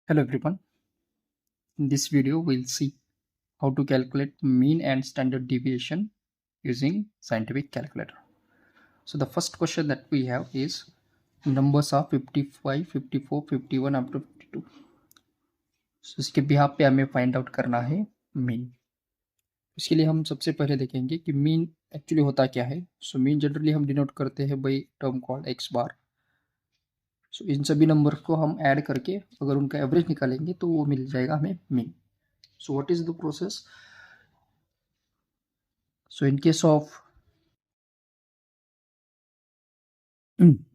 Hello everyone. In this video, we'll see how to calculate mean and standard deviation using scientific calculator. So the first question that we have is numbers are 55, 54, 51 up to 52. So इसके behalf पे हमें find out करना है mean. इसके लिए हम सबसे पहले देखेंगे कि मीन एक्चुअली होता क्या है. सो मीन जनरली हम डिनोट करते हैं by term called x bar. सो इन सभी नंबर को हम ऐड करके अगर उनका एवरेज निकालेंगे तो वो मिल जाएगा हमें mean. So what is the process? So in case of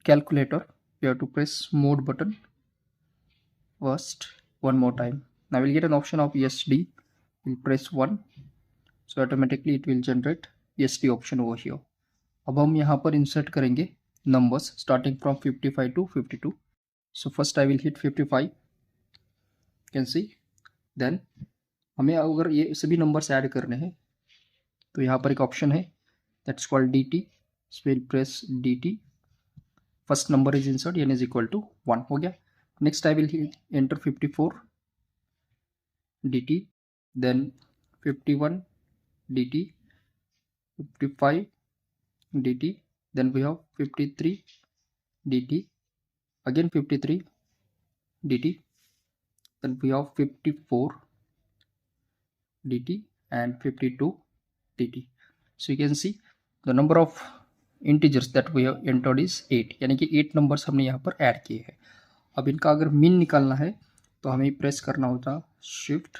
calculator, you have to press mode button first one more time. Now we'll get an option of ESD. We'll press 1. So automatically it will generate ESD option over here. अब हम यहाँ पर insert करेंगे numbers starting from 55 to 52. So first I will hit 55. You can see. Then हमें अगर ये सभी numbers add करने हैं तो यहाँ पर एक option है that's called DT. So we'll press DT. First number is insert n is equal to 1 हो गया. Next I will enter 54 dt, then 51 dt, 55 dt, then we have 53 dt, again 53 dt, then we have 54 dt and 52 dt. So you can see the number of integers that we have entered is 8, यानी कि 8 numbers हमने यहाँ पर add किए हैं. अब इनका अगर मीन निकालना है तो हमें प्रेस करना होता shift,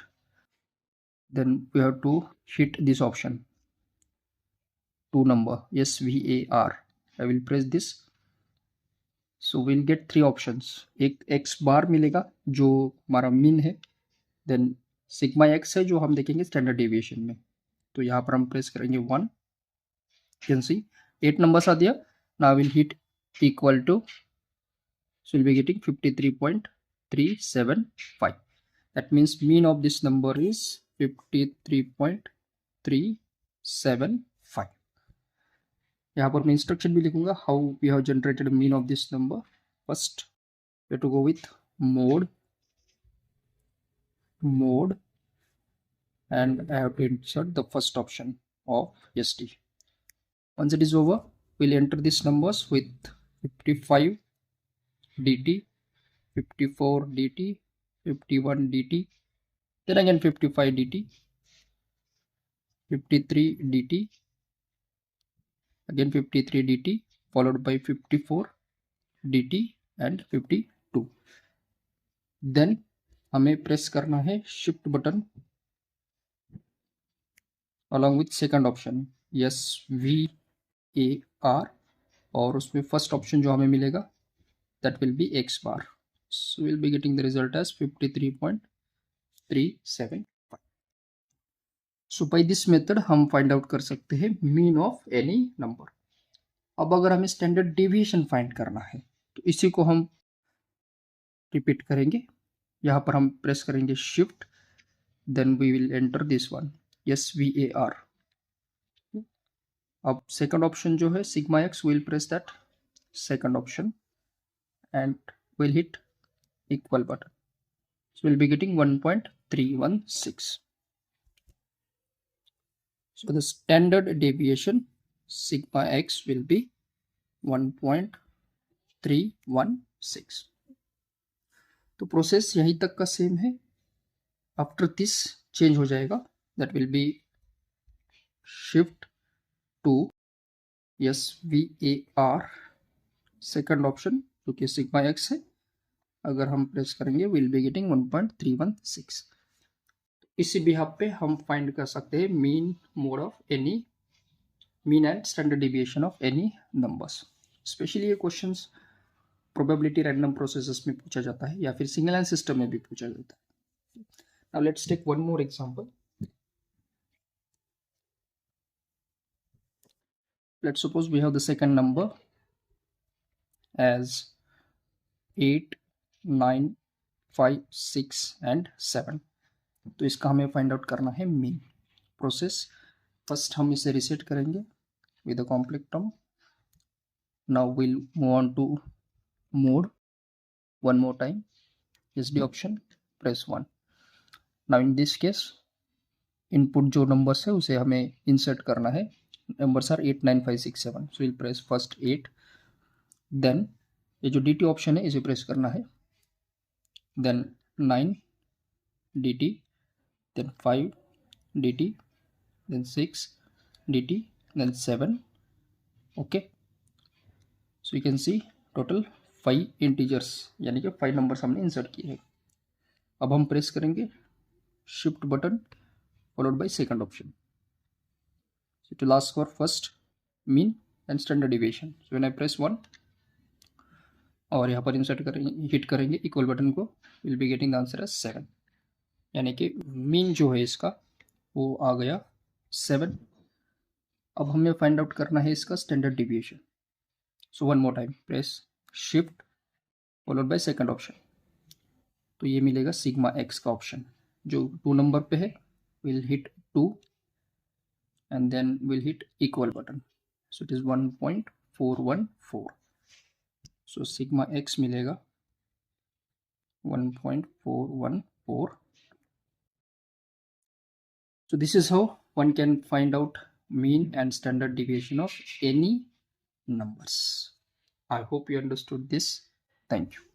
then we have to hit this option two number SVAR. I will press this. So will get 3 options. एक एक्स बार मिलेगा जो हमारा मीन है, देन सिग्मा एक्स है जो हम देखेंगे स्टैंडर्ड डेविएशन में. तो यहाँ पर हम प्रेस करेंगे 1. Can see 8 numbers are there. Now we'll hit equal to, so we'll be getting 53.375. That means mean of this number is 53.375. यहाँ पर मैं instruction भी लिखूंगा how we have generated mean of this number. First we have to go with mode and I have to insert the first option of SD. Once it is over, we'll enter these numbers with 55 dt, 54 dt, 51 dt, then again 55 dt, 53 dt, again 53 dt, followed by 54 dt and 52. Then हमें press करना है shift button along with second option SVAR, और उसमें first option जो हमें मिलेगा that will be x bar. So will be getting the result as 53.375. So by this method हम find out कर सकते हैं मीन ऑफ एनी नंबर. अब अगर हमें स्टैंडर्ड डेविएशन फाइंड करना है तो इसी को हम रिपीट करेंगे. यहाँ पर हम प्रेस करेंगे shift, then we will enter this one SVAR. अब सेकंड ऑप्शन जो है sigma x, will press that second option and we'll hit equal button. So we'll be getting 1.316. So the standard deviation sigma x will be 1.316. तो process यहीं तक का same है. After this change हो जाएगा, that will be shift to SVAR second option जो कि sigma x है. अगर हम प्रेस करेंगे विल बी गेटिंग 1.316. इसी बिहाफ पे हम फाइंड कर सकते हैं mean mode of any, mean and standard deviation of any numbers. Specially ये क्वेश्चंस प्रोबेबिलिटी रैंडम प्रोसेसेस में पूछा जाता है या फिर सिंगल लाइन सिस्टम में भी पूछा जाता है. Now let's take one more example. Let's suppose we have the second number as 8, 9, 5, 6 and 7. तो इसका हमें फाइंड आउट करना है मीन. प्रोसेस फर्स्ट हम इसे रिसेट करेंगे with a complex term. Now will move on to mode one more time SD option, press 1. Now in this case input जो numbers है उसे हमें इंसर्ट करना है. Numbers are 8 9 5 6 7. So will press first 8, then ये जो dt option है इसे प्रेस करना है, then 9 dt, then 5 dt, then 6 dt, then 7. okay, so you can see total 5 integers यानी कि 5 नंबर्स हमने इंसर्ट किए हैं. अब हम प्रेस करेंगे shift button followed by second option. So it will ask for first, mean and standard deviation. So when I press 1 और यहाँ पर इंसर्ट करेंगे, हिट करेंगे इक्वल बटन को, will be getting the answer as 7. यानी कि mean जो है इसका वो आ गया 7. अब हमें फाइंड आउट करना है इसका standard deviation. So one more time press shift followed by second option. तो ये मिलेगा सिग्मा एक्स का ऑप्शन जो 2 नंबर पे है. Will hit 2 and then we'll hit equal button. So it is 1.414. so sigma x मिलेगा 1.414. so this is how one can find out mean and standard deviation of any numbers. I hope you understood this. Thank you.